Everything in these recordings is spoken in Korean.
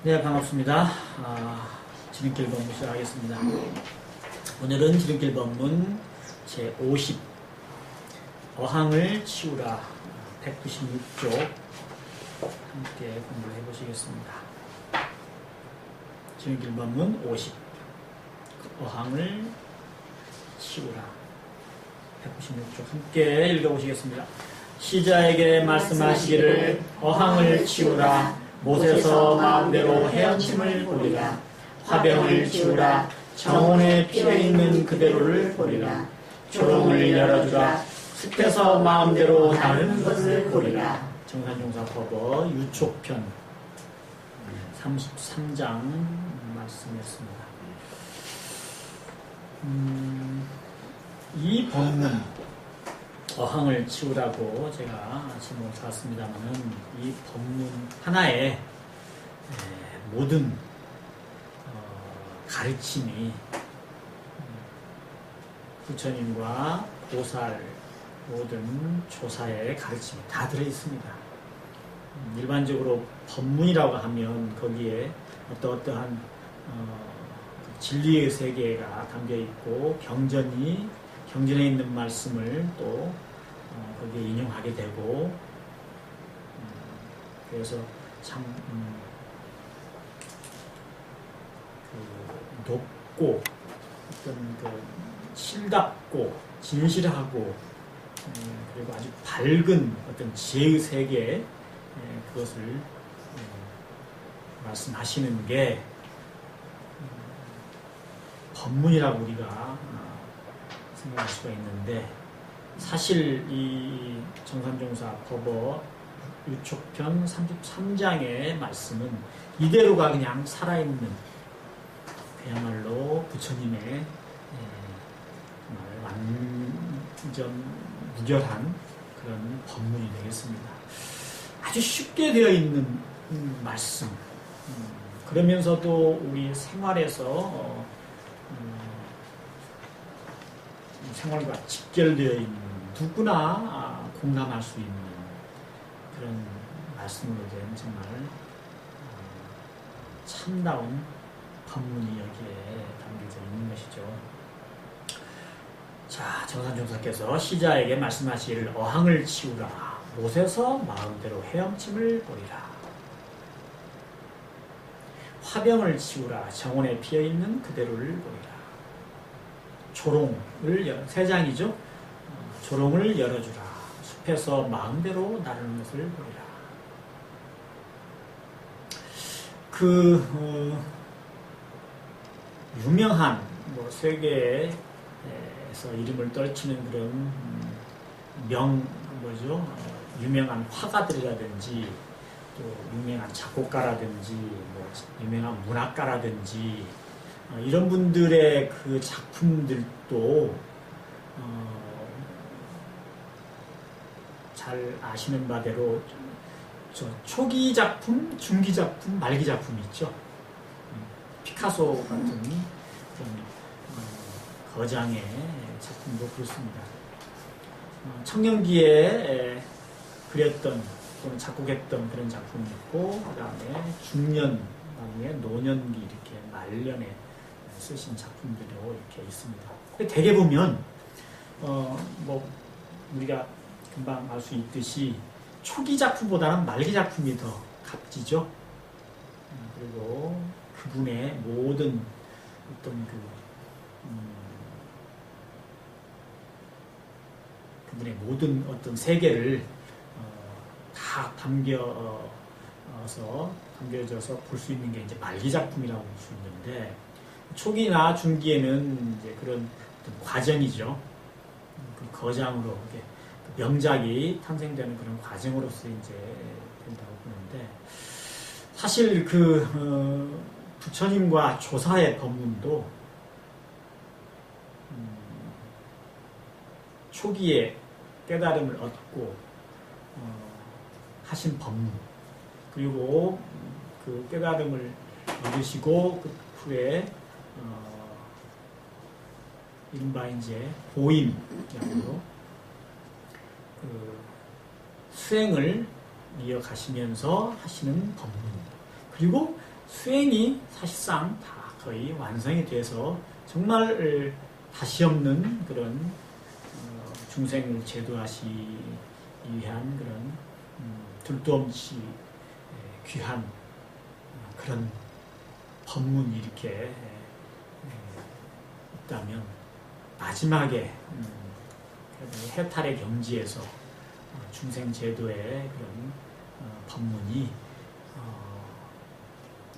네, 반갑습니다. 지름길 본문 시작하겠습니다. 오늘은 지름길 본문 제50 어항을 치우라 196쪽 함께 공부를 해보시겠습니다. 지름길 본문 50 어항을 치우라 196쪽 함께 읽어보시겠습니다. 시자에게 말씀하시기를 어항을 치우라 못에서 마음대로 헤엄침을 보리라. 화병을 치우라. 정원에 피어있는 그대로를 보리라. 조롱을 열어주라. 숲에서 마음대로 나르는 것을 보리라. 정산용사법어 유촉편 33장 말씀이었습니다. 이 본문 어항을 치우라고 제가 제목을 잡았습니다만은 이 본문 하나에 모든 가르침이 부처님과 보살 모든 조사의 가르침이 다 들어있습니다. 일반적으로 법문이라고 하면 거기에 어떠한 진리의 세계가 담겨있고 경전에 있는 말씀을 또 거기에 인용하게 되고 그래서 참 높고 어떤 실답고 진실하고 그리고 아주 밝은 어떤 지혜의 세계 그것을 말씀하시는 게 법문이라고 우리가 생각할 수가 있는데 사실 이 정산종사 법어 유촉편 33장의 말씀은 이대로가 그냥 살아있는 그야말로 부처님의 완전 무결한 그런 법문이 되겠습니다. 아주 쉽게 되어 있는 말씀 그러면서도 우리 생활에서 생활과 직결되어 있는 누구나 공감할 수 있는 그런 말씀으로 된 정말 참다운 법문이 여기에 담겨져 있는 것이죠. 자, 정산종사께서 시자에게 말씀하시기를 어항을 치우라 못에서 마음대로 헤엄침을 보리라. 화병을 치우라 정원에 피어있는 그대로를 보리라. 조롱을 세 장이죠. 조롱을 열어주라. 숲에서 마음대로 나르는 것을 보리라. 유명한 세계에서 이름을 떨치는 그런 유명한 화가들이라든지 또 유명한 작곡가라든지 유명한 문학가라든지 이런 분들의 그 작품들도 잘 아시는 바대로 초기 작품, 중기 작품, 말기 작품이 있죠. 피카소 같은 거장의 작품도 그렇습니다. 청년기에 그렸던 또는 작곡했던 그런 작품이 있고 그 다음에 중년, 그다음에 노년기 이렇게 말년에 쓰신 작품들도 이렇게 있습니다. 대개 보면 우리가 금방 알 수 있듯이 초기 작품보다는 말기 작품이 더 값지죠. 그리고 그분의 모든 어떤 그분의 모든 어떤 세계를 다 담겨져서 볼 수 있는 게 이제 말기 작품이라고 볼 수 있는데 초기나 중기에는 이제 그런 어떤 과정이죠. 그 거장으로 명작이 탄생되는 그런 과정으로서 이제 된다고 보는데 사실 부처님과 조사의 법문도 초기에 깨달음을 얻고 하신 법문 그리고 그 깨달음을 얻으시고 그 후에 이른바 이제 보임이라고 수행을 이어가시면서 하시는 법문 그리고 수행이 사실상 다 거의 완성이 돼서 정말 다시 없는 그런 중생을 제도하시기 위한 그런 둘도 없이 귀한 그런 법문이 이렇게 있다면 마지막에 해탈의 경지에서 중생 제도의 그런 법문이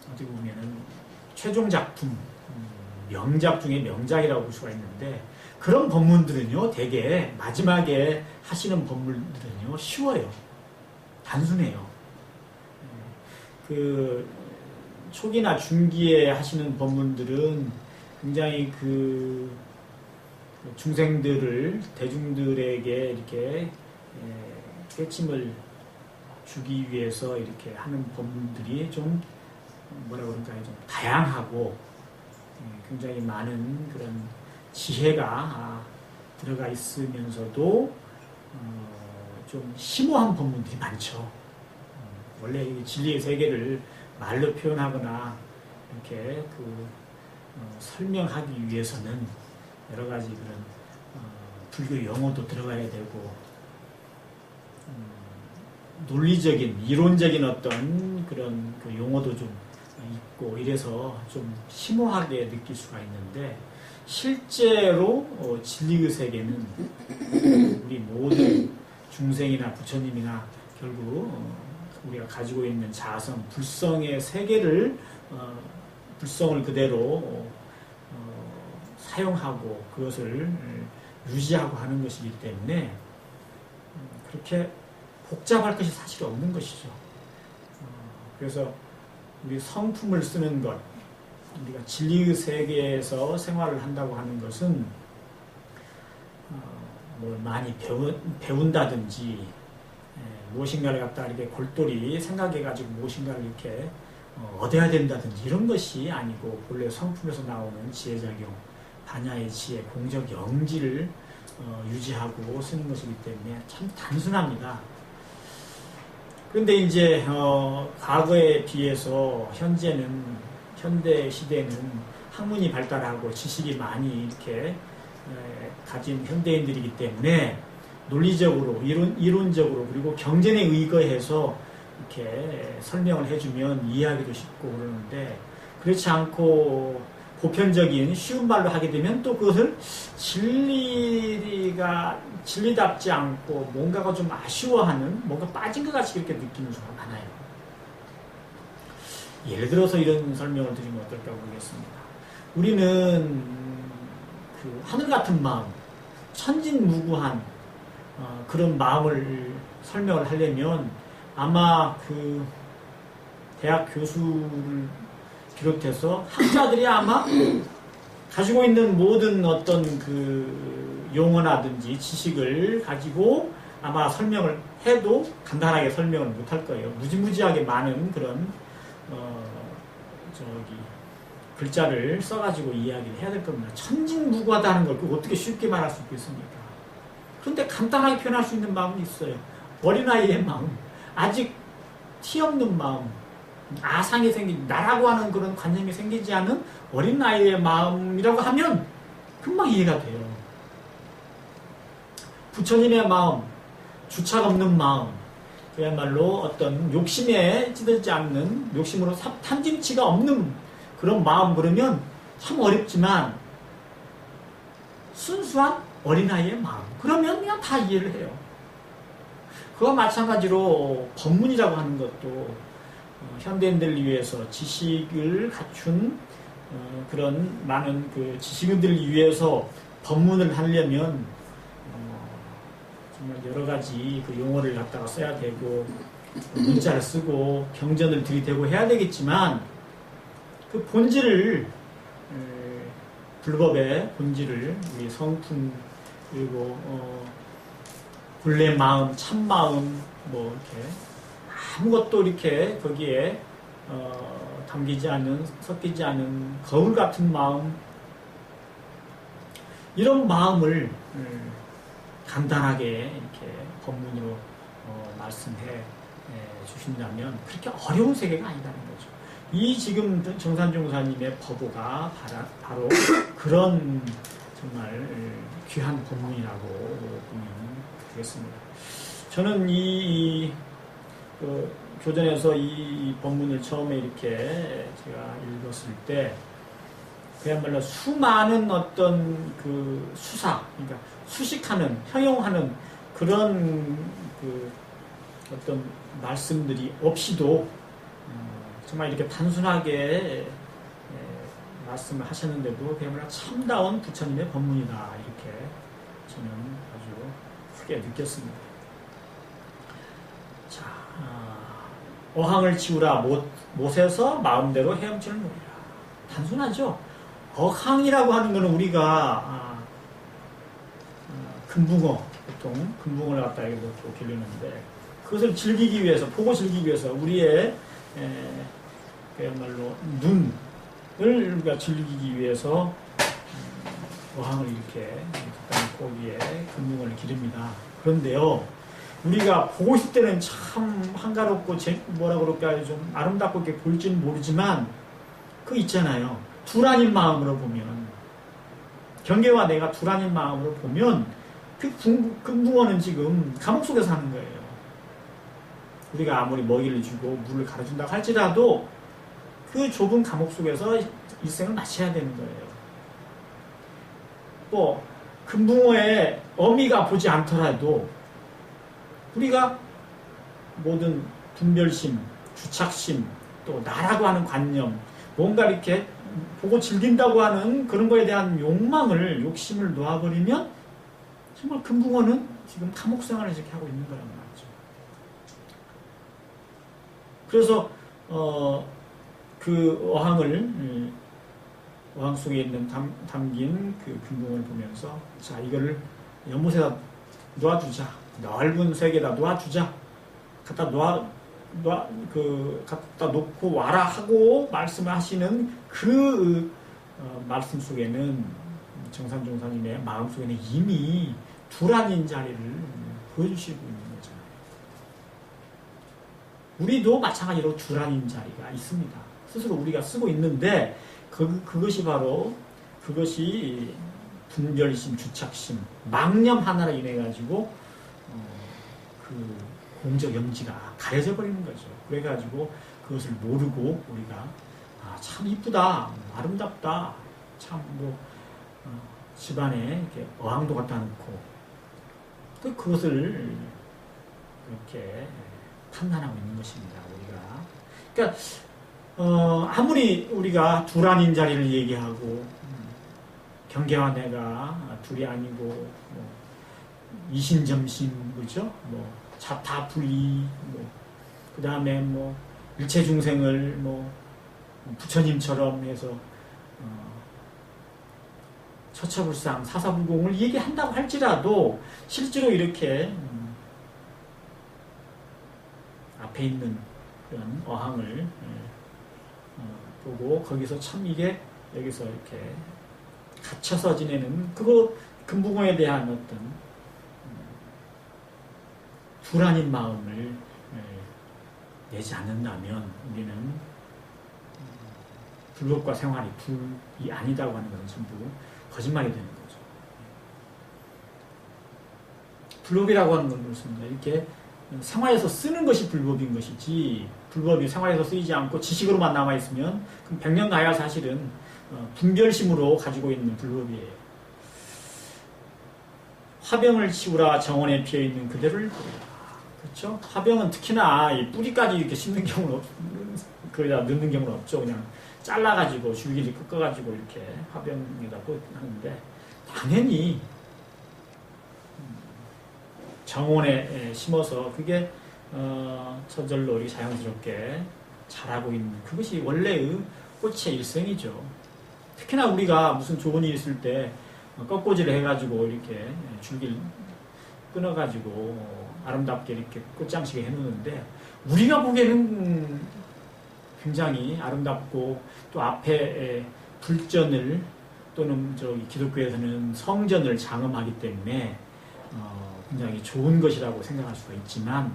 어떻게 보면은 최종 작품 명작 중에 명작이라고 볼 수가 있는데 그런 법문들은요 되게 마지막에 하시는 법문들은요 쉬워요. 단순해요. 그 초기나 중기에 하시는 법문들은 굉장히 그 중생들을 대중들에게 이렇게 깨침을 주기 위해서 이렇게 하는 법문들이 좀 뭐라 그럴까요? 좀 다양하고 굉장히 많은 그런 지혜가 들어가 있으면서도 좀 심오한 법문들이 많죠. 원래 이 진리의 세계를 말로 표현하거나 이렇게 설명하기 위해서는 여러 가지 그런 불교 용어도 들어가야 되고 논리적인 이론적인 어떤 그런 그 용어도 좀 있고 이래서 좀 심오하게 느낄 수가 있는데 실제로 진리의 세계는 우리 모든 중생이나 부처님이나 결국 우리가 가지고 있는 자성, 불성의 세계를 불성을 그대로 사용하고 그것을 유지하고 하는 것이기 때문에 그렇게 복잡할 것이 사실 없는 것이죠. 그래서 우리 성품을 쓰는 것, 우리가 진리의 세계에서 생활을 한다고 하는 것은 뭐 많이 배운다든지 무엇인가를 갖다 이렇게 골똘히 생각해가지고 무엇인가를 이렇게 얻어야 된다든지 이런 것이 아니고 본래 성품에서 나오는 지혜작용, 반야의 지혜, 공적 영지를 유지하고 쓰는 것이기 때문에 참 단순합니다. 그런데 이제 과거에 비해서 현대 시대는 학문이 발달하고 지식이 많이 이렇게 가진 현대인들이기 때문에 논리적으로 이론적으로 그리고 경전에 의거해서 이렇게 설명을 해주면 이해하기도 쉽고 그러는데 그렇지 않고 보편적인 쉬운 말로 하게 되면 또 그것을 진리답지 않고 뭔가가 좀 아쉬워하는 뭔가 빠진 것 같이 그렇게 느끼는 수가 많아요. 예를 들어서 이런 설명을 드리면 어떨까 모르겠습니다. 우리는 그 하늘 같은 마음, 천진무구한 그런 마음을 설명을 하려면 아마 그 대학 교수를 비롯해서 학자들이 아마 가지고 있는 모든 어떤 그 용어라든지 지식을 가지고 아마 설명을 해도 간단하게 설명을 못할 거예요. 무지무지하게 많은 그런 글자를 써가지고 이야기를 해야 될 겁니다. 천진무구하다는 걸 어떻게 쉽게 말할 수 있겠습니까? 그런데 간단하게 표현할 수 있는 마음이 있어요. 어린아이의 마음, 아직 티 없는 마음, 아상이 나라고 하는 그런 관념이 생기지 않은 어린아이의 마음이라고 하면 금방 이해가 돼요. 부처님의 마음, 주착 없는 마음, 그야말로 어떤 욕심에 찌들지 않는, 욕심으로 탐진치가 없는 그런 마음 그러면 참 어렵지만 순수한 어린아이의 마음, 그러면 그냥 다 이해를 해요. 그와 마찬가지로 법문이라고 하는 것도 현대인들을 위해서 지식을 갖춘 그런 많은 그 지식인들을 위해서 법문을 하려면 정말 여러 가지 그 용어를 갖다가 써야 되고 문자를 쓰고 경전을 들이대고 해야 되겠지만 그 본질을 불법의 본질을 우리 성품 그리고 본래 마음, 참 마음 뭐 이렇게 아무것도 이렇게 거기에 담기지 않은, 섞이지 않은 거울 같은 마음, 이런 마음을 간단하게 이렇게 법문으로 말씀해 주신다면 그렇게 어려운 세계가 아니라는 거죠. 이 지금 정산중 사님의 법보가 바로 그런 정말 귀한 법문이라고 보면 되겠습니다. 저는 교전에서 이 법문을 처음에 이렇게 제가 읽었을 때 그야말로 수많은 어떤 그 그러니까 수식하는, 형용하는 그런 그 어떤 말씀들이 없이도 정말 이렇게 단순하게 말씀을 하셨는데도 그야말로 참다운 부처님의 법문이다, 이렇게 저는 아주 크게 느꼈습니다. 자, 어항을 치우라 못에서 마음대로 헤엄치는 놀이라. 단순하죠. 어항이라고 하는 것은 우리가 금붕어, 보통 금붕어를 갖다 이렇게 놓고 기르는데 그것을 즐기기 위해서, 보고 즐기기 위해서 우리의 그야말로 눈을 우리가 즐기기 위해서 어항을 이렇게 거기에 금붕어를 기릅니다. 그런데요, 우리가 보고 있을 때는 참 한가롭고 뭐라 그럴까요, 좀 아름답고 이렇게 볼지는 모르지만 그 있잖아요. 둘아닌 마음으로 보면, 경계와 내가 둘아닌 마음으로 보면 그 금붕어는 지금 감옥 속에 사는 거예요. 우리가 아무리 먹이를 주고 물을 가르친다고 할지라도 그 좁은 감옥 속에서 일생을 마쳐야 되는 거예요. 또 금붕어의 어미가 보지 않더라도 우리가 모든 분별심, 주착심, 또 나라고 하는 관념, 뭔가 이렇게 보고 즐긴다고 하는 그런 거에 대한 욕심을 놓아버리면 정말 금붕어는 지금 감옥 생활을 이렇게 하고 있는 거란 말이죠. 그래서 그 어항 속에 있는 담긴 그 금붕어를 보면서, 자, 이거를 연못에다 놓아주자, 넓은 세계에다 놓아주자, 갖다 놓고 와라 하고 말씀을 하시는 그 말씀 속에는 정산종사님의 마음 속에는 이미 둘아닌 자리를 보여주시고 있는 거잖아요. 우리도 마찬가지로 둘아닌 자리가 있습니다. 스스로 우리가 쓰고 있는데 그것이 분별심, 주착심, 망념 하나로 인해 가지고 그 공적 영지가 가려져 버리는 거죠. 그래가지고 그것을 모르고 우리가 참 이쁘다, 아름답다, 참 집안에 이렇게 어항도 갖다 놓고 그것을 이렇게 판단하고 있는 것입니다. 우리가. 그러니까 아무리 우리가 둘아닌 자리를 얘기하고 경계와 내가 둘이 아니고 이신점심, 그죠? 자타불이, 그 다음에 일체 중생을 부처님처럼 해서 처처불상, 사사불공을 얘기한다고 할지라도 실제로 이렇게 앞에 있는 그런 어항을 보고 거기서 참 이게 여기서 이렇게 갇혀서 지내는 금붕어에 대한 어떤 불안인 마음을 내지 않는다면 우리는 불법과 생활이 둘이 아니다고 하는 것은 전부 거짓말이 되는 거죠. 불법이라고 하는 건 그렇습니다. 이렇게 생활에서 쓰는 것이 불법인 것이지, 불법이 생활에서 쓰이지 않고 지식으로만 남아있으면 그럼 백년 가야 사실은 분별심으로 가지고 있는 불법이에요. 화병을 치우라 정원에 피어있는 그대를 보라. 그렇죠? 화병은 특히나 이 뿌리까지 이렇게 씹는 경우는 거기다 넣는 경우는 없죠. 그냥 잘라가지고 줄기를 꺾어가지고 이렇게 화병에다 하는데, 당연히 정원에 심어서 그게 저절로 이렇게 자연스럽게 자라고 있는 그것이 원래의 꽃의 일생이죠. 특히나 우리가 무슨 좋은 일 있을 때 꺾꽂이를 해가지고 이렇게 줄기를 끊어가지고 아름답게 이렇게 꽃장식을 해놓는데, 우리가 보기에는 굉장히 아름답고 또 앞에 불전을 또는 기독교에서는 성전을 장엄하기 때문에 굉장히 좋은 것이라고 생각할 수가 있지만,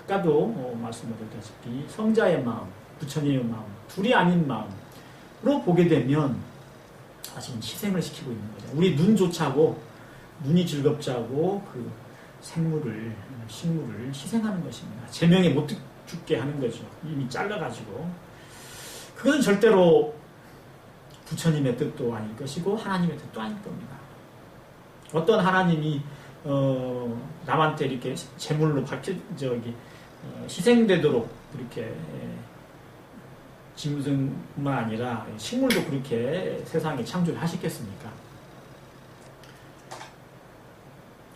아까도 말씀드렸다시피 성자의 마음, 부처님의 마음, 둘이 아닌 마음으로 보게 되면 사실은 희생을 시키고 있는 거죠. 우리 눈조차고 눈이 즐겁자고 그 식물을 희생하는 것입니다. 제명에 못 죽게 하는 거죠. 이미 잘라가지고. 그건 절대로 부처님의 뜻도 아닐 것이고 하나님의 뜻도 아닐 겁니다. 어떤 하나님이 남한테 이렇게 제물로 희생되도록 이렇게 짐승뿐만 아니라 식물도 그렇게 세상에 창조를 하시겠습니까?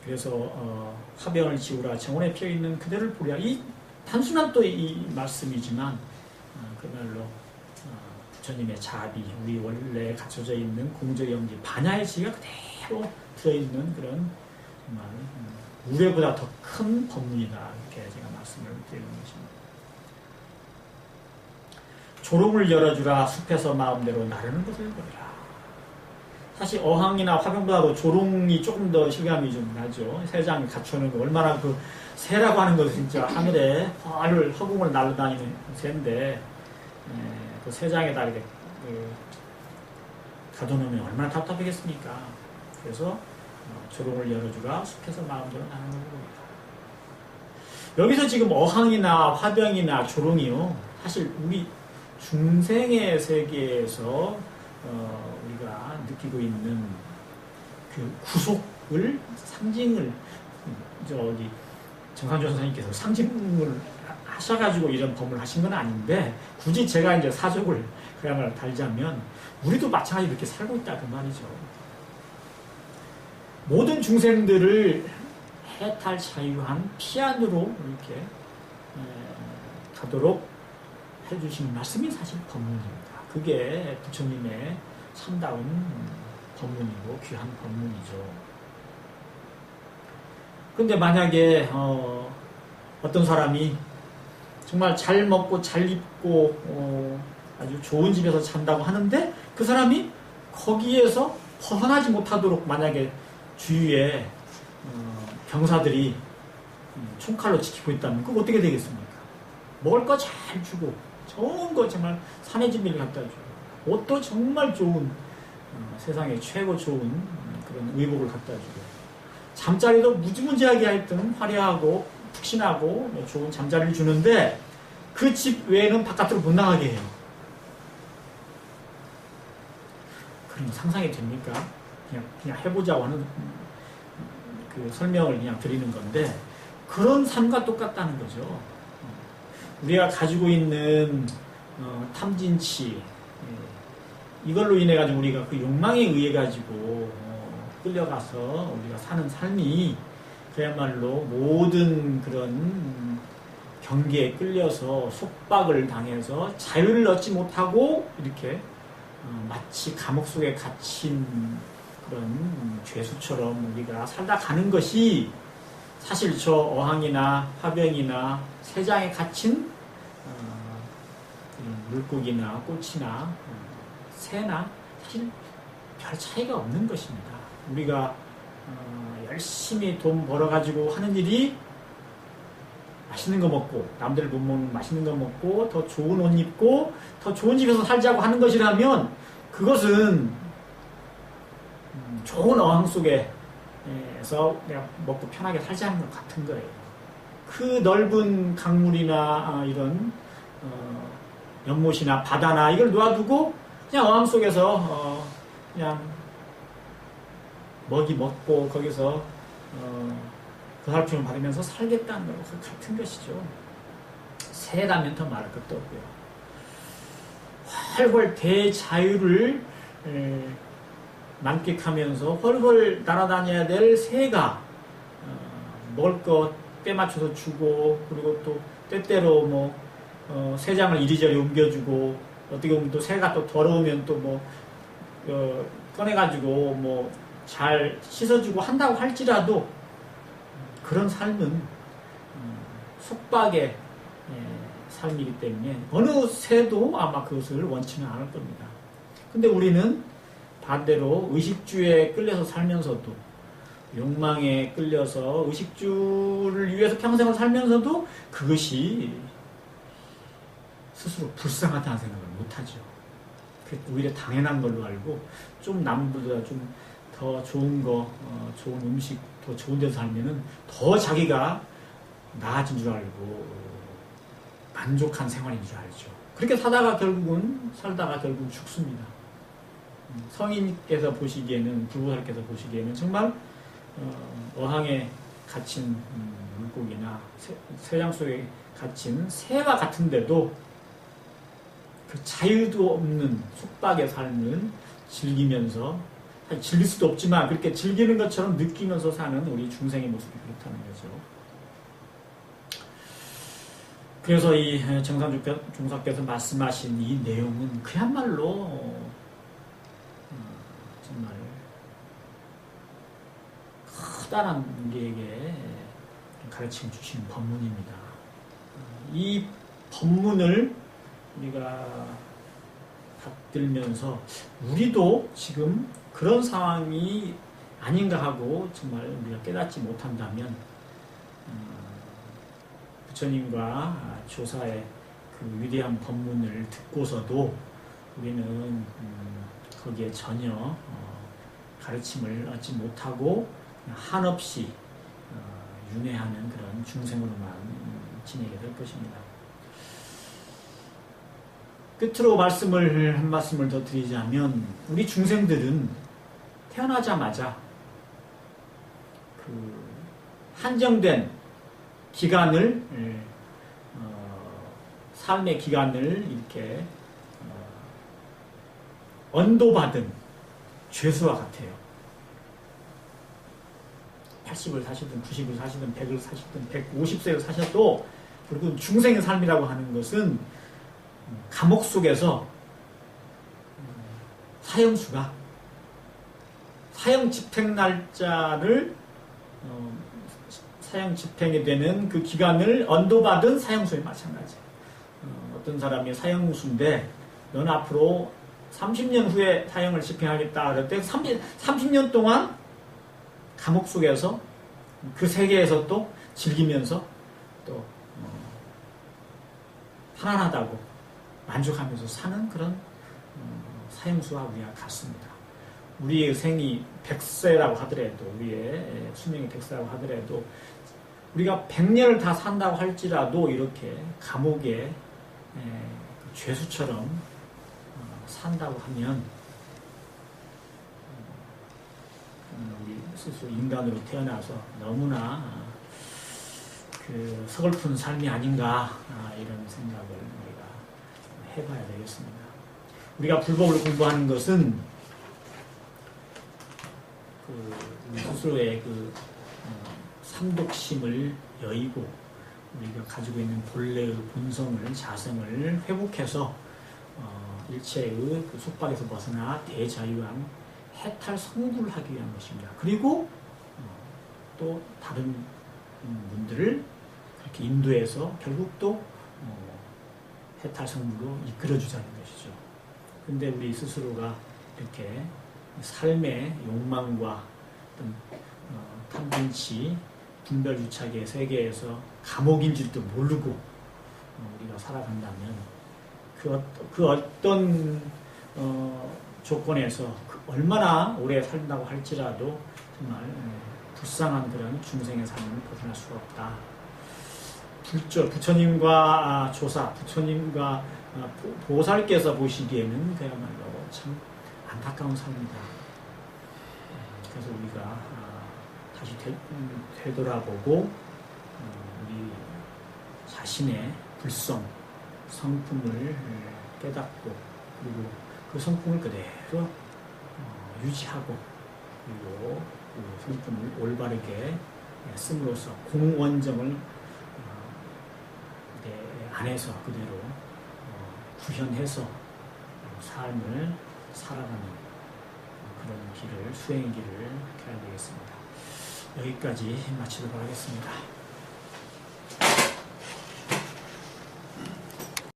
그래서 화병을 지우라 정원에 피어있는 그대를 보랴. 이 단순한 또 이 말씀이지만 그야말로 부처님의 자비, 우리 원래 갖춰져 있는 공저영지 반야의 지가 그대로 들어있는 그런 정말 우레보다 더 큰 법문이다, 이렇게 제가 말씀을 드리는 것입니다. 조롱을 열어주라 숲에서 마음대로 나르는 것을 보리라. 사실 어항이나 화병보다도 조롱이 조금 더 실감이 좀 나죠. 새장이 갖춰놓은 거 얼마나 그 새라고 하는 것은 진짜 하늘에 허공을 날아다니는 새인데 그 새장에다 이렇게 가둬놓으면 얼마나 답답하겠습니까? 그래서 조롱을 열어주라 숲에서 마음대로 나르는 것을 보리라. 여기서 지금 어항이나 화병이나 조롱이요, 사실 우리 중생의 세계에서 우리가 느끼고 있는 그 구속을 상징을 정상조 선생님께서 상징을 하셔가지고 이런 법을 하신 건 아닌데, 굳이 제가 이제 사족을 그야말로 달자면 우리도 마찬가지로 이렇게 살고 있다 그 말이죠. 모든 중생들을 해탈 자유한 피안으로 이렇게 가도록 해주신 말씀이 사실 법문입니다. 그게 부처님의 참다운 법문이고 귀한 법문이죠. 그런데 만약에 어떤 사람이 정말 잘 먹고 잘 입고 아주 좋은 집에서 산다고 하는데 그 사람이 거기에서 벗어나지 못하도록 만약에 주위에 병사들이 총칼로 지키고 있다면 그거 어떻게 되겠습니까? 먹을 거 잘 주고 좋은 거 정말 산의 진미를 갖다 주고 옷도 정말 좋은 세상에 최고 좋은 그런 의복을 갖다 주고 잠자리도 무지무지하게 하여튼 화려하고 푹신하고 좋은 잠자리를 주는데 그 집 외에는 바깥으로 못 나가게 해요. 그럼 상상이 됩니까? 그냥 해보자고 하는 그 설명을 그냥 드리는 건데 그런 삶과 똑같다는 거죠. 우리가 가지고 있는 탐진치 이걸로 인해 가지고 우리가 그 욕망에 의해 가지고 끌려가서 우리가 사는 삶이 그야말로 모든 그런 경계에 끌려서 속박을 당해서 자유를 얻지 못하고 이렇게 마치 감옥 속에 갇힌 그런 죄수처럼 우리가 살다 가는 것이 사실 저 어항이나 화병이나 새장에 갇힌 물고기나 꽃이나 새나 사실 별 차이가 없는 것입니다. 우리가 열심히 돈 벌어가지고 하는 일이 맛있는 거 먹고 남들 못 먹는 맛있는 거 먹고 더 좋은 옷 입고 더 좋은 집에서 살자고 하는 것이라면 그것은 좋은 어항 속에서 내가 먹고 편하게 살자는 것 같은 거예요. 그 넓은 강물이나 이런 연못이나 바다나 이걸 놓아두고 그냥 어항 속에서 그냥 먹이 먹고 거기서 보살핌을 받으면서 살겠다는 것 같은 것이죠. 새라면 더 말할 것도 없고요. 활활 대자유를 만끽하면서 훨훨 날아다녀야 될 새가 먹을 것 때 맞춰서 주고 그리고 또 때때로 뭐 새장을 이리저리 옮겨주고 어떻게 보면 또 새가 또 더러우면 또 뭐 꺼내가지고 뭐 잘 씻어주고 한다고 할지라도 그런 삶은 속박의 삶이기 때문에 어느 새도 아마 그것을 원치는 않을 겁니다. 근데 우리는 반대로 의식주에 끌려서 살면서도 욕망에 끌려서 의식주를 위해서 평생을 살면서도 그것이 스스로 불쌍하다는 생각을 못하죠. 오히려 당연한 걸로 알고 좀 남보다 좀 더 좋은 거, 좋은 음식, 더 좋은 데서 살면은 더 자기가 나아진 줄 알고 만족한 생활인 줄 알죠. 그렇게 살다가 결국은 죽습니다. 성인께서 보시기에는, 부부살께서 보시기에는 정말 어항에 갇힌 물고기나 새장 속에 갇힌 새와 같은데도 그 자유도 없는 속박의 삶을 즐기면서, 즐길 수도 없지만 그렇게 즐기는 것처럼 느끼면서 사는 우리 중생의 모습이 그렇다는 거죠. 그래서 이 정상종사께서 말씀하신 이 내용은 그야말로 정말 커다란 우리에게 가르침 주신 법문입니다. 이 법문을 우리가 받들면서 우리도 지금 그런 상황이 아닌가 하고 정말 우리가 깨닫지 못한다면 부처님과 조사의 그 위대한 법문을 듣고서도 우리는 거기에 전혀 가르침을 얻지 못하고 한없이 윤회하는 그런 중생으로만 지내게 될 것입니다. 끝으로 한 말씀을 더 드리자면, 우리 중생들은 태어나자마자 그 한정된 기간을, 삶의 기간을 이렇게 언도받은 죄수와 같아요. 80을 사시든 90을 사시든 100을 사시든 150세를 사셔도 결국은 중생의 삶이라고 하는 것은 감옥 속에서 사형수가 사형 집행 날짜를 사형 집행이 되는 그 기간을 언도받은 사형수에 마찬가지예요. 어떤 사람이 사형수인데 넌 앞으로 30년 후에 사형을 집행하겠다 그럴 때 30년 동안 감옥 속에서 그 세계에서 또 즐기면서 또 편안하다고 만족하면서 사는 그런 사형수와 우리가 같습니다. 우리의 생이 100세라고 하더라도, 우리의 수명이 100세라고 하더라도, 우리가 100년을 다 산다고 할지라도 이렇게 감옥에 죄수처럼 산다고 하면 우리 스스로 인간으로 태어나서 너무나 그 서글픈 삶이 아닌가, 이런 생각을 우리가 해봐야 되겠습니다. 우리가 불법을 공부하는 것은 우리 스스로의 그 삼독심을 여의고 우리가 가지고 있는 본래의 본성을, 자성을 회복해서 일체의 그 속박에서 벗어나 대자유한 해탈 성불을 하기 위한 것입니다. 그리고 또 다른 분들을 그렇게 인도해서 결국 또 해탈 성불로 이끌어주자는 것이죠. 근데 우리 스스로가 이렇게 삶의 욕망과 어떤 탐진치, 분별유착의 세계에서 감옥인 줄도 모르고 우리가 살아간다면 그 어떤 조건에서 얼마나 오래 살다고 할지라도 정말 불쌍한 그런 중생의 삶을 벗어날 수가 없다. 부처님과 조사, 부처님과 보살께서 보시기에는 그야말로 참 안타까운 삶이다. 그래서 우리가 다시 되돌아보고 우리 자신의 불성, 성품을 깨닫고 그리고 그 성품을 그대로 유지하고 그리고 그 성품을 올바르게 씀으로써 공원정을 내 안에서 그대로 구현해서 삶을 살아가는 그런 길을, 수행의 길을 가야 되겠습니다. 여기까지 마치도록 하겠습니다.